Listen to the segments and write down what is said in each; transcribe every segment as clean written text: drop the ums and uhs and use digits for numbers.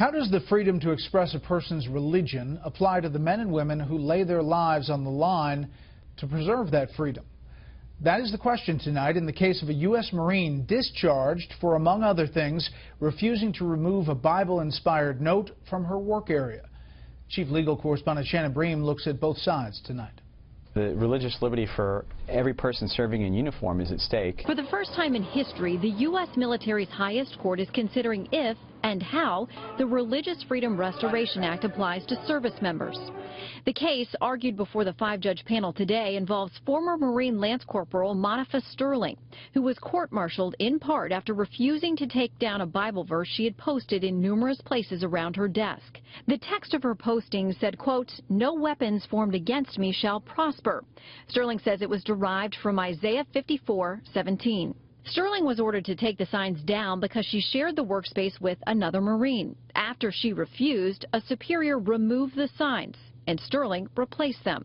How does the freedom to express a person's religion apply to the men and women who lay their lives on the line to preserve that freedom? That is the question tonight in the case of a U.S. Marine discharged for, among other things, refusing to remove a Bible-inspired note from her work area. Chief Legal Correspondent Shannon Bream looks at both sides tonight. The religious liberty for every person serving in uniform is at stake. For the first time in history, the U.S. military's highest court is considering if and how the Religious Freedom Restoration Act applies to service members. The case, argued before the 5-judge panel today, involves former Marine Lance Corporal Monica Sterling, who was court-martialed in part after refusing to take down a Bible verse she had posted in numerous places around her desk. The text of her posting said, quote, "No weapons formed against me shall prosper." Sterling says it was derived from Isaiah 54:17. Sterling was ordered to take the signs down because she shared the workspace with another Marine. After she refused, a superior removed the signs, and Sterling replaced them.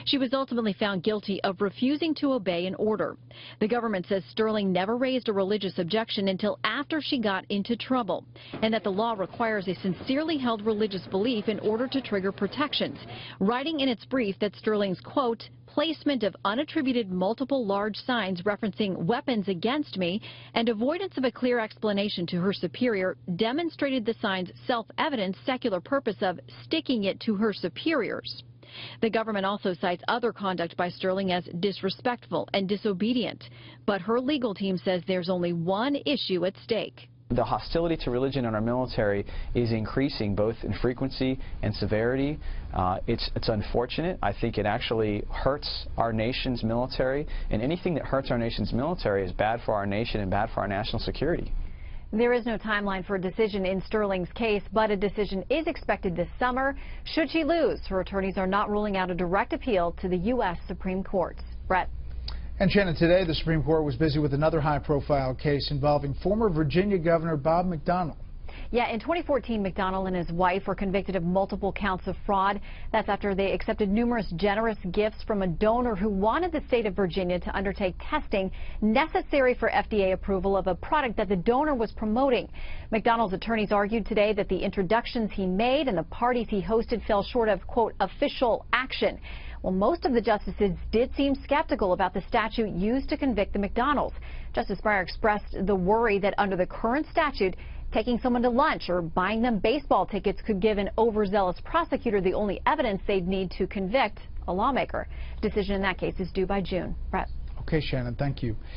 She was ultimately found guilty of refusing to obey an order. The government says Sterling never raised a religious objection until after she got into trouble, and that the law requires a sincerely held religious belief in order to trigger protections, writing in its brief that Sterling's, quote, "placement of unattributed multiple large signs referencing weapons against me and avoidance of a clear explanation to her superior demonstrated the sign's self-evident secular purpose of sticking it to her superiors." The government also cites other conduct by Sterling as disrespectful and disobedient, but her legal team says there's only one issue at stake. The hostility to religion in our military is increasing both in frequency and severity. It's unfortunate. I think it actually hurts our nation's military, and anything that hurts our nation's military is bad for our nation and bad for our national security. There is no timeline for a decision in Sterling's case, but a decision is expected this summer. Should she lose, her attorneys are not ruling out a direct appeal to the U.S. Supreme Court. Brett. And Shannon, today the Supreme Court was busy with another high-profile case involving former Virginia Governor Bob McDonnell. Yeah, in 2014, McDonnell and his wife were convicted of multiple counts of fraud. That's after they accepted numerous generous gifts from a donor who wanted the state of Virginia to undertake testing necessary for FDA approval of a product that the donor was promoting. McDonnell's attorneys argued today that the introductions he made and the parties he hosted fell short of, quote, official action. Well, most of the justices did seem skeptical about the statute used to convict the McDonnells. Justice Breyer expressed the worry that under the current statute, taking someone to lunch or buying them baseball tickets could give an overzealous prosecutor the only evidence they'd need to convict a lawmaker. Decision in that case is due by June. Brett. Okay, Shannon, thank you.